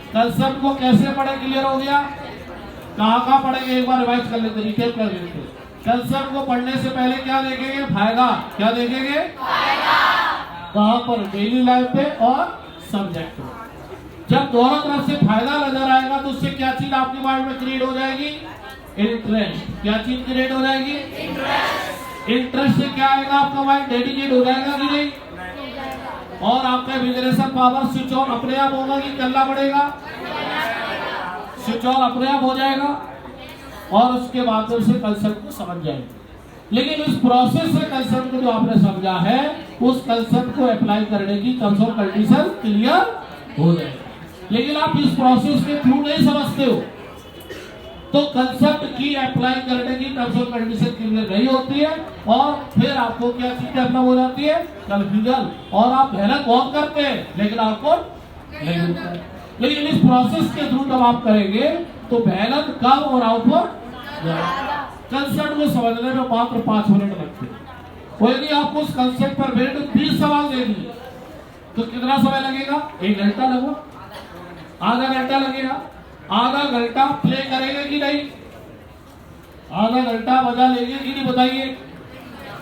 कंसेप्ट को कैसे पढ़े क्लियर हो गया, कहाँ पढ़ेंगे एक बार रिवाइज कर लेते, रिकेप कर लेते। कंसेप्ट को पढ़ने से पहले क्या देखेंगे, फायदा। क्या देखेंगे, कहाँ पर, डेली लाइफ पे और सब्जेक्ट में। जब दोनों तरफ से फायदा नजर आएगा तो उससे क्या चीज आपके माइंड में क्रिएट हो जाएगी, इंटरेस्ट। क्या चीज क्रिएट हो जाएगी, इंटरेस्ट से क्या आएगा, आपका माइंड डेडिकेट हो जाएगा कि नहीं, और आपका विजनेशन पावर स्विच ऑन अपने आप होगा कि करना पड़ेगा, स्विच ऑन अपने आप हो जाएगा, और उसके माध्यम से कंसेप्ट को समझ जाएंगे। लेकिन इस प्रोसेस से कंसेप्ट को जो आपने समझा है उस कंसेप्ट को अप्लाई करने की टर्म्स और कंडीशन क्लियर हो जाएगा। लेकिन आप इस प्रोसेस के थ्रू नहीं समझते हो तो कंसेप्ट की अप्लाई करने की टर्म्स और कंडीशन क्लियर नहीं होती है, और फिर आपको क्या चीज डेवलप हो जाती है, कंफ्यूजन, और आप मेहनत बहुत करते हैं लेकिन आपको नहीं होता है। लेकिन इस प्रोसेस के थ्रू जब आप करेंगे तो मेहनत कम और आउटपुट कंसेप्ट को समझने में मात्र 5 मिनट लगते हैं। और यदि आपको उस कंसेप्ट पर मिनट 20 सवाल दे दिए तो कितना समय लगेगा, 1 घंटा लगेगा, आधा घंटा लगेगा। आधा घंटा प्ले करेंगे कि नहीं, आधा घंटा मजा लेंगे कि नहीं बताइए।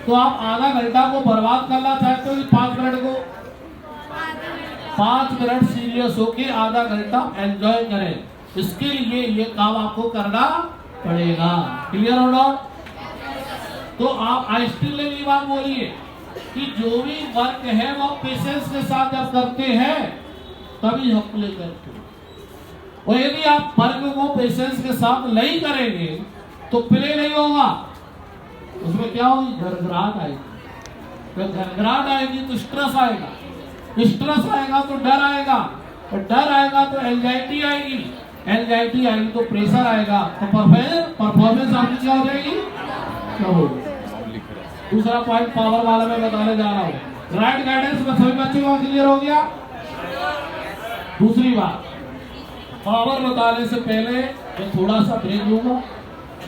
तो आप आधा घंटा को बर्बाद करना चाहते हो कि 5 मिनट को, 5 मिनट सीरियस होके आधा घंटा एंजॉय करें। इसके लिए ये काम आपको करना पड़ेगा। क्लियर हो डाउट? तो आप आइंस्टीन ने भी बात बोली है कि जो भी वर्क है वो पेशेंस के साथ जब करते हैं तभी हम प्ले करते हैं, और यदि आप वर्क को पेशेंस के साथ नहीं करेंगे तो प्ले नहीं होगा। उसमें क्या होगी, घरघराहट आएगी। तो घरघराहट आएगी तो स्ट्रेस आएगा, स्ट्रेस आएगा तो डर आएगा, और डर आएगा तो एंजाइटी आएगी, एंजाइटी आएगी तो प्रेशर आएगा, तो परफॉर्मेंस आपकी क्या हो जाएगी, क्या होगी। दूसरा पॉइंट पावर वाला मैं बताने जा रहा हूँ। राइट गाइडेंस में सभी बच्चों को क्लियर हो गया। दूसरी बात, पावर बताने से पहले मैं थोड़ा सा ब्रेक लूंगा।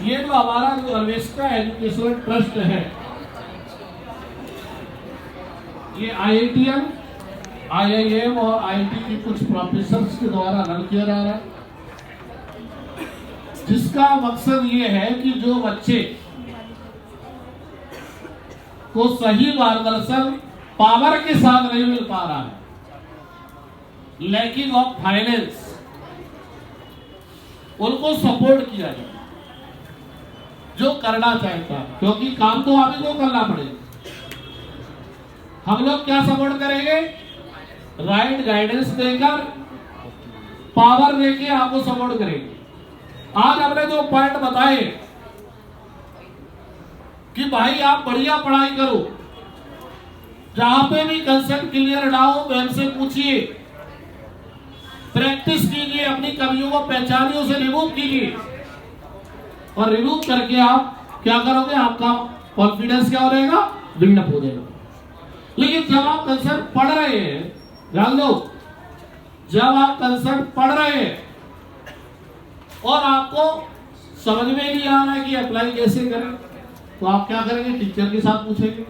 ये जो हमारा जो अन्वेषा एजुकेशनल ट्रस्ट है, ये IITM, IIM और IIT के कुछ प्रोफेसर्स के द्वारा रन किया जा रहा है, जिसका मकसद ये है कि जो बच्चे को सही मार्गदर्शन पावर के साथ नहीं मिल पा रहा है, लैकिंग ऑफ फाइनेंस, उनको सपोर्ट किया जाए जो करना चाहता है, क्योंकि काम तो आप ही को करना पड़ेगा। हम लोग क्या सपोर्ट करेंगे, राइट गाइडेंस देकर, पावर देके आपको सपोर्ट करेंगे। आज हमने जो पॉइंट बताए कि भाई आप बढ़िया पढ़ाई करो, जहां पे भी कंसेप्ट क्लियर ना हो मैम से पूछिए, प्रैक्टिस कीजिए, अपनी कमियों को पहचानिए, उसे रिमूव कीजिए, और रिमूव करके आप क्या करोगे, आपका कॉन्फिडेंस क्या हो जाएगा, बिल्डअप हो जाएगा। लेकिन जब आप कंसेप्ट पढ़ रहे हैं, ध्यान दो, जब आप कंसेप्ट पढ़ रहे हैं और आपको समझ में नहीं आ रहा है कि अप्लाई कैसे करें, तो आप क्या करेंगे, टीचर के साथ पूछेंगे।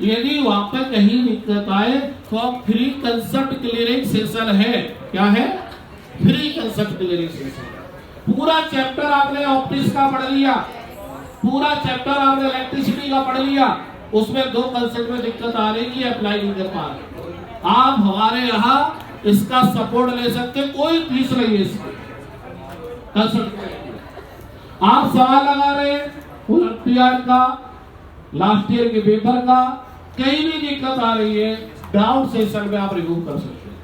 यदि वहां पर कहीं दिक्कत आए तो आप फ्री कंसेप्ट क्लियरिंग सेशन है, क्या है, फ्री कंसेप्ट क्लियरिंग सेशन। पूरा चैप्टर आपने ऑप्टिक्स का पढ़ लिया, पूरा चैप्टर आपने इलेक्ट्रिसिटी का पढ़ लिया, उसमें 2 कंसेप्ट में दिक्कत आ रही है, अप्लाई नहीं कर पा रहे, आप हमारे यहाँ इसका सपोर्ट ले सकते, कोई फीस नहीं है इसकी। कंसेप्ट आप सवाल लगा रहे हैं ओलंपियाड का, लास्ट ईयर के पेपर का, कहीं भी दिक्कत आ रही है, डाउट सेशन में आप रिव्यू कर सकते हैं।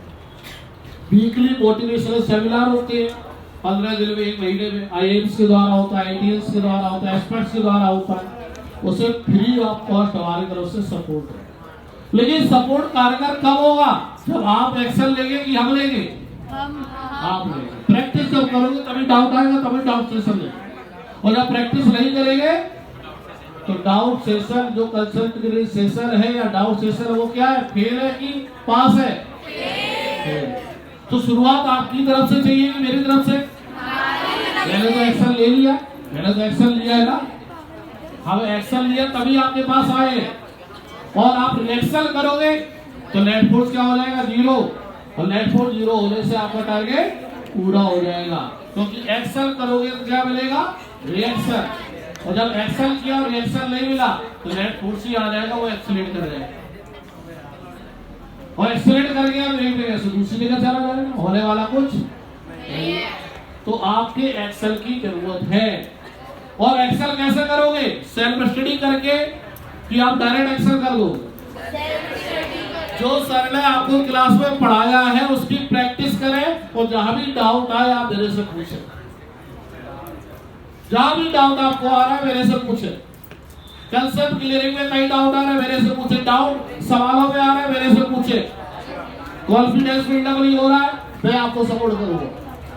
वीकली मोटिवेशनल सेमिनार होते हैं 15 दिन में, 1 महीने में, IIMs के द्वारा होता है, IITians के द्वारा होता है, एक्सपर्ट्स के द्वारा होता है, उसे फ्री ऑफ कॉस्ट हमारी तरफ से सपोर्ट है। लेकिन सपोर्ट कारगर कब होगा, जब आप एक्शन लेंगे कि हम लेंगे, आप लेंगे। प्रैक्टिस जब करोगे तभी डाउट आएगा, तभी डाउट सेशन लेंगे, और जब प्रैक्टिस नहीं करेंगे तो डाउट सेशन जो कंसल्टेंट सेशन है या डाउट सेशन वो क्या है, फेल है कि पास है? फेल। तो शुरुआत आपकी तरफ से चाहिए कि मेरी तरफ से? मैंने तो एक्शन ले लिया, मैंने तो एक्शन लिया है ना। हम एक्शन लिया तभी आपके पास आए, और आप रिएक्शन करोगे तो नेट फोर्स क्या हो जाएगा, 0, और नेट फोर्स 0 होने से आपका टारगेट पूरा हो जाएगा। क्योंकि एक्शन करोगे तो क्या मिलेगा, रिएक्शन, और जब एक्शन किया और रिएक्शन नहीं मिला तो नेट फोर्स ही आ जाएगा, वो एक्सीलरेट कर जाएगा, और एक्सीलरेट कर गया तो एक जगह से दूसरी जगह चला जाएगा, होने वाला कुछ नहीं है। तो आपके एक्शन की जरूरत है। और एक्शन कैसे करोगे, सेल्फ स्टडी करके कि आप डायरेक्ट एक्शन कर लो? जो सर ने आपको क्लास में पढ़ाया है उसकी प्रैक्टिस करें, और जहां भी डाउट आए आप मेरे से पूछें। जहां भी डाउट आपको आ रहा है मेरे से पूछें। कंसेप्ट क्लियरिंग में कई डाउट आ रहा है मेरे से पूछें, डाउट सवालों में आ रहा है मेरे से पूछें, कॉन्फिडेंस बिल्डअप नहीं हो रहा है मैं आपको सपोर्ट करूंगा।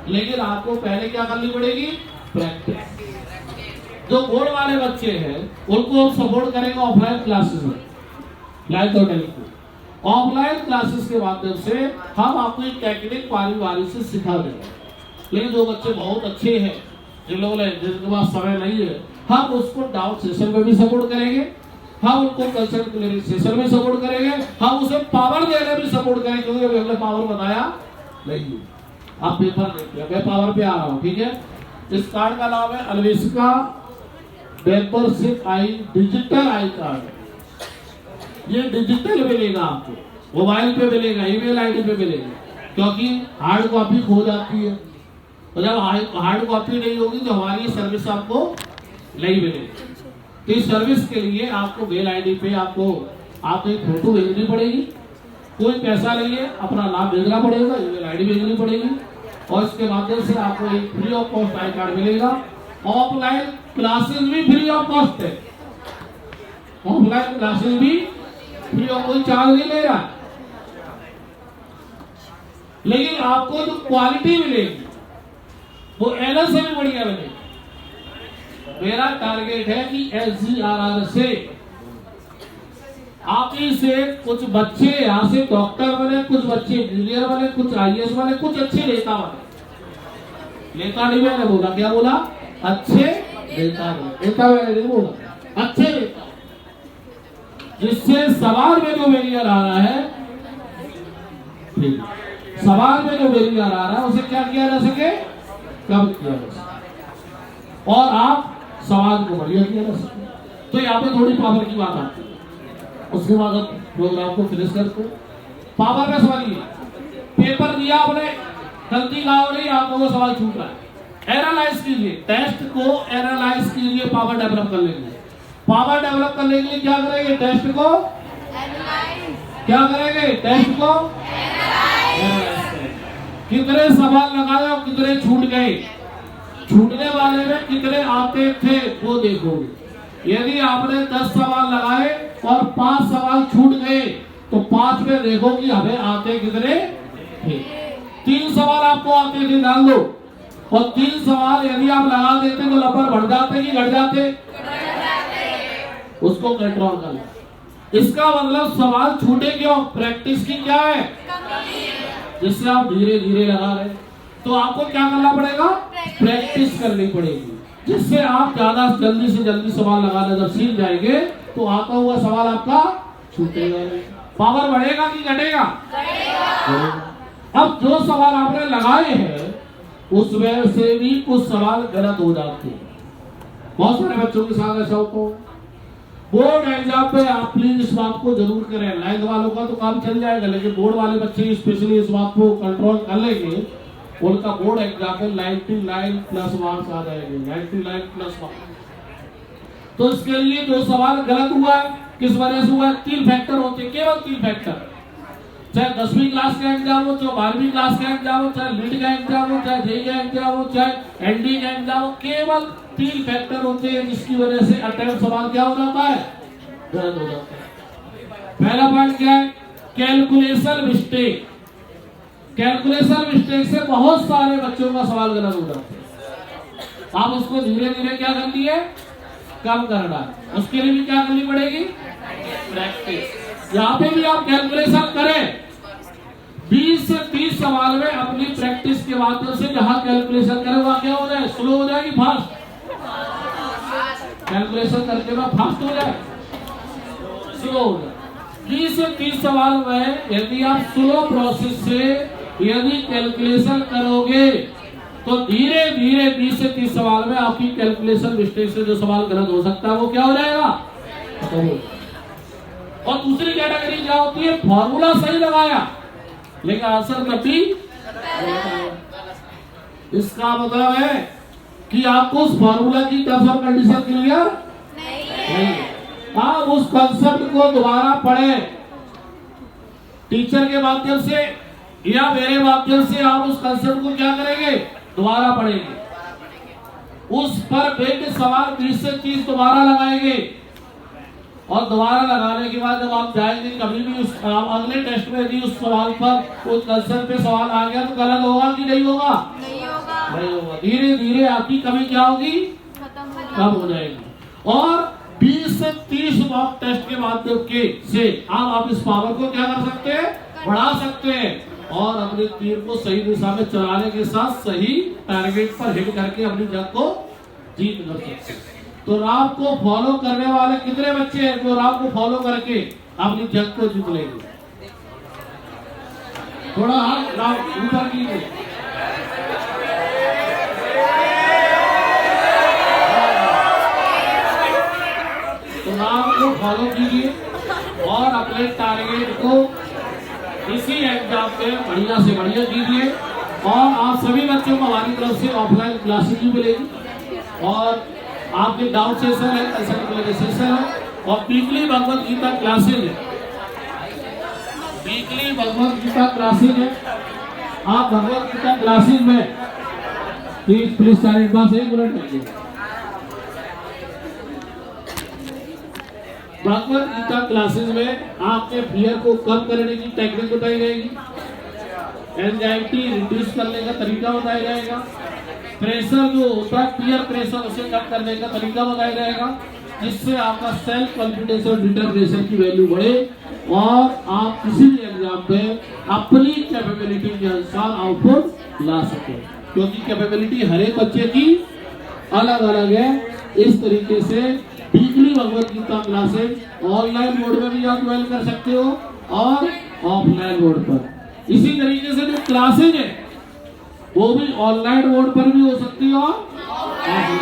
लेकिन आपको पहले क्या करनी पड़ेगी, प्रैक्टिस। जो बोर्ड वाले बच्चे हैं उनको हम सपोर्ट करेंगे ऑफलाइन क्लासेस में, 9th और 10th को। ऑफलाइन क्लासेस के माध्यम से हम आपको एक टेक्निक बारी से सिखा देंगे। लेकिन जो बच्चे बहुत अच्छे हैं, जिन लोगों ने जिनके पास समय नहीं है, हम उसको डाउट सेशन में भी सपोर्ट करेंगे, हम उनको कंसेप्ट क्लियरिंग सेशन में सपोर्ट करेंगे, हम उसे पावर देने में सपोर्ट करेंगे। क्योंकि अभी हमने पावर बताया नहीं, आप पेपर देखिए, मैं पावर पे आ रहा हूँ, ठीक है। इस कार्ड का नाम है Anveshika membership I digital I card. ये डिजिटल मिलेगा आपको, मोबाइल पे मिलेगा, ईमेल आईडी पे मिलेगा, क्योंकि हार्ड कॉपी खो जाती है, और जब हार्ड कॉपी नहीं होगी तो हमारी सर्विस आपको नहीं मिलेगी। तो इस सर्विस के लिए आपको मेल आईडी पे आपको एक फोटो भेजनी पड़ेगी, कोई पैसा नहीं है, अपना नाम भेजना पड़ेगा, ईमेल आईडी भेजनी पड़ेगी, और इसके माध्यम से आपको एक free of cost I card मिलेगा। ऑफलाइन क्लासेस भी फ्री ऑफ कॉस्ट है, ऑफलाइन क्लासेस भी फ्री ऑफ, कोई चार्ज नहीं ले रहा। लेकिन आपको जो क्वालिटी मिलेगी वो एलएस से भी बढ़िया मिलेगी। मेरा टारगेट है कि एसजीआरआर से आप ही से कुछ बच्चे यहाँ से डॉक्टर बने, कुछ बच्चे इंजीनियर बने, कुछ आईएएस बने, कुछ अच्छे नेता बने। नेता नहीं मैंने बोला, क्या बोला, अच्छे नेता बने, नेता मैंने नहीं बोला, अच्छे नेता, जिससे समाज में जो बेरियर आ रहा है, समाज में जो बेरियर आ रहा है उसे क्या किया जा सके, कम किया जा सके, और आप समाज को बढ़िया किया जा सके। तो यहाँ पे थोड़ी पावर की बात आती है, उसके बाद हम प्रोग्राम को फिनिश करते। पावर में समझिए, पेपर दिया आपने, गलती का हो रही, आप लोगों को सवाल छूट रहा है, एनालाइज कीजिए, टेस्ट को एनालाइज कीजिए, पावर डेवलप कर लेंगे। पावर डेवलप करने के लिए क्या करेंगे, टेस्ट को एनालाइज, क्या करेंगे, टेस्ट को एनालाइज। कितने सवाल लगाए और कितने छूट गए, छूटने वाले में कितने आते थे वो देखोगे। यदि आपने 10 सवाल लगाए और 5 सवाल छूट गए तो 5 में देखो कि हमें आते कितने थे। 3 सवाल आपको आते थे, डाल दो, और 3 सवाल यदि आप लगा देते तो नंबर बढ़ जाते कि घट जाते, उसको कंट्रोल करना। इसका मतलब सवाल छूटे क्यों, प्रैक्टिस की क्या है, जिससे आप धीरे धीरे लगा रहे। तो आपको क्या करना पड़ेगा, प्रैक्टिस करनी पड़ेगी, जिससे आप ज्यादा जल्दी से जल्दी सवाल लगाना जब सीख जाएंगे तो आता हुआ सवाल आपका छूटेगा नहीं। पावर बढ़ेगा कि घटेगा, अब जो सवाल आपने लगाए हैं उसमें से भी कुछ सवाल गलत हो जाते हैं। बहुत सारे बच्चों के साथ ऐसा होता है। बोर्ड एग्जाम पे आप प्लीज इस बात को जरूर करें, लाइन वालों का तो काम चल जाएगा, लेकिन बोर्ड वाले बच्चे स्पेशली इस बात को कंट्रोल कर लेंगे, उनका बोर्ड एग्जाम में 99+ मार्क्स आ जाएंगे, 99+ मार्क्स। तो इसके लिए जो सवाल गलत हुआ है, किस वजह से हुआ है, 3 फैक्टर होते हैं, केवल 3 फैक्टर। चाहे 10वीं क्लास का एग्जाम हो, चाहे 12वीं क्लास का एग्जाम हो, चाहे लीड का एग्जाम हो, चाहे जेईई का एग्जाम हो, चाहे एनडी का एग्जाम हो, केवल 3 फैक्टर होते हैं जिसकी वजह से अटेम्प्ट सवाल क्या हो जाता है, गलत हो जाता है। पहला पॉइंट क्या है, कैलकुलेशन मिस्टेक। कैलकुलेशन मिस्टेक से बहुत सारे बच्चों का सवाल गलत हो जाता है। आप उसको धीरे धीरे क्या करनी है, कम करना है। उसके लिए भी क्या करनी पड़ेगी? प्रैक्टिस। यहाँ पे भी आप कैलकुलेशन करें, 20 से 30 सवाल में अपनी प्रैक्टिस के माध्यम से जहां कैलकुलेशन करें वहां क्या हो जाए, स्लो हो जाएगी फास्ट? कैलकुलेशन करके ना फास्ट हो जाए, स्लो हो जाए। 20 से 30 सवाल में यदि आप स्लो प्रोसेस से यदि कैलकुलेशन करोगे तो धीरे धीरे 20 से 30 सवाल में आपकी कैलकुलेशन मिस्टेक से जो सवाल गलत हो सकता है वो क्या हो जाएगा? और दूसरी कैटेगरी क्या होती है? फॉर्मूला सही लगाया लेकिन आंसर कभी, इसका मतलब है कि आपको उस फॉर्मूला की टर्म्स और कंडीशन क्लियर नहीं। आप उस कंसेप्ट को दोबारा पढ़े टीचर के माध्यम से या मेरे माध्यम से, आप उस कंसेप्ट को क्या करेंगे? दोबारा पढ़ेंगे, उस पर बेस्ड सवाल 20 से 30 दोबारा लगाएंगे और दोबारा लगाने के बाद जब आप जाएंगे कभी भी उस अगले टेस्ट में यदि उस सवाल पर उस कंसेप्ट पे सवाल आ गया तो गलत होगा कि नहीं होगा? नहीं होगा। धीरे धीरे आपकी कमी क्या होगी? कम हो जाएगी। और 20 से 30 मॉक टेस्ट के माध्यम के से आप इस पावर को क्या कर सकते हैं? बढ़ा सकते हैं और अपने तीर को सही दिशा में चलाने के साथ सही टारगेट पर हिट करके अपनी जंग को जीत कर सकते हैं। तो राम को फॉलो करने वाले कितने बच्चे हैं जो राम को फॉलो करके अपनी जंग को जीत लेंगे? थोड़ा हाथ राम ऊपर कीजिए। तो राम को फॉलो कीजिए और अपने टारगेट को इसी एग्जाम पे बढ़िया से बढ़िया कीजिए। और आप सभी बच्चों को हमारी तरफ से ऑफलाइन क्लासेस भी मिलेगी और आपके डाउट सेशन है, कंसल्टेंट सेशन है और वीकली भगवत गीता क्लासेज है। वीकली भगवत गीता क्लासेज है। आप भगवत गीता क्लासेज में प्लीज सारे एडवांस 1 मिनट लगे। भगवत गीता क्लासेज में आपके फियर को कम करने की टेक्निक बताई जाएगी, एंजाइटी रिड्यूस करने का तरीका बताया जाएगा, प्रेशर जो होता है पीयर प्रेशर उसे कम करने का तरीका बताया जाएगा, जिससे आपका सेल्फ कॉन्फिडेंस और डिटरमिनेशन की वैल्यू बढ़े और आप किसी भी एग्जाम पे अपनी कैपेबिलिटी के अनुसार आउटपुट ला सके। क्योंकि कैपेबिलिटी हर एक बच्चे की अलग अलग है। इस तरीके से weekly Bhagavad Gita classes online mode में भी आप ज्वाइन कर सकते हो और ऑफलाइन मोड पर। इसी तरीके से जो क्लासेज है वो भी ऑनलाइन मोड पर भी हो सकती है और ऑफलाइन।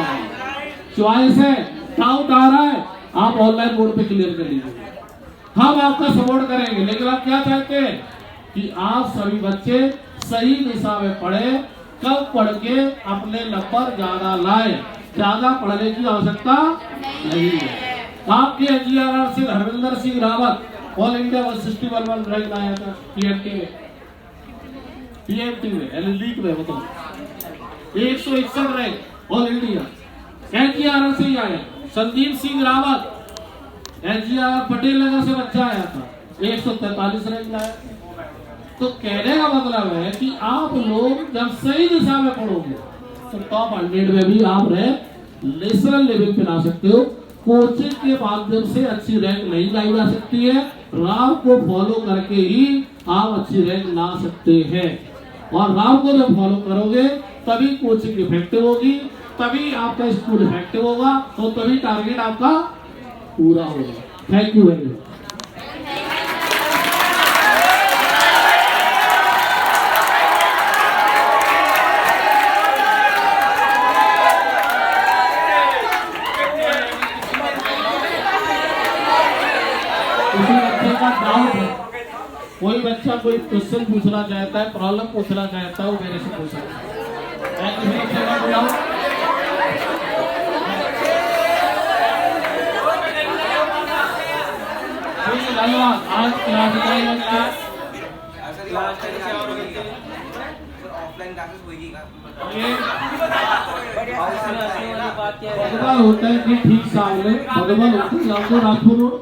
चॉइस है, डाउट आ रहा है आप ऑनलाइन मोड पे क्लियर कर लीजिए, हम आपका सपोर्ट करेंगे। लेकिन आप क्या चाहते हैं कि आप सभी बच्चे सही दिशा में पढ़े, कम पढ़ के अपने नंबर ज्यादा लाए। ज्यादा पढ़ने की आवश्यकता नहीं है। आपके एनजीआरआर से Harvinder Singh Rawat all India 161 rank आया था पीएमटी में एलिट में, मतलब 161 रैंक ऑल इंडिया एनजीआरआर से ही आया। संदीप सिंह रावत एनजीआर पटेल नगर से बच्चा आया था, 143 रैंक लाया। तो कहने का मतलब है कि आप लोग जब सही दिशा में पढ़ोगे तो टॉप 100 में भी आप रैंक नेशनल लेवल पे ला सकते हो। कोचिंग के माध्यम से अच्छी रैंक नहीं लाई जा सकती है, राम को फॉलो करके ही आप अच्छी रैंक ला सकते हैं। और राम को जब फॉलो करोगे तभी कोचिंग इफेक्टिव होगी, तभी आपका स्कूल इफेक्टिव होगा, तो तभी टारगेट आपका पूरा होगा। Thank you very much. कोई बच्चा कोई क्वेश्चन पूछना चाहता है, प्रॉब्लम पूछना चाहता है, वो मेरे से पूछ सकता है। धन्यवाद। आज क्लास भगवान होता है कि ठीक सामने भगवान होता है आपको राजपुर रोड,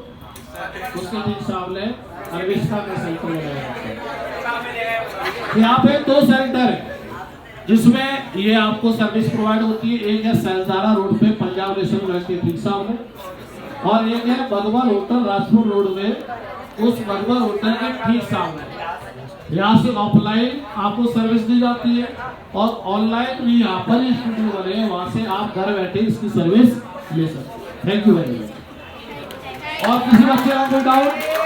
उसके ठीक सामने हरविष्ठा का सेंटर लगाया। यहाँ पे 2 सेंटर है जिसमें ये आपको सर्विस प्रोवाइड होती है। एक है सैलदारा रोड पे पंजाब नेशनल बैंक के ठीक सामने, और एक है बगवाल होटल राजपुर रोड में, उस बगवाल होटल के ठीक सामने। यहाँ से ऑफलाइन आपको सर्विस दी जाती है और ऑनलाइन भी यहाँ पर स्टूडियो बने हैं, वहाँ से आप घर बैठे इसकी सर्विस ले सकते हैं। Thank you very much. और किसी बच्चे का कोई डाउट?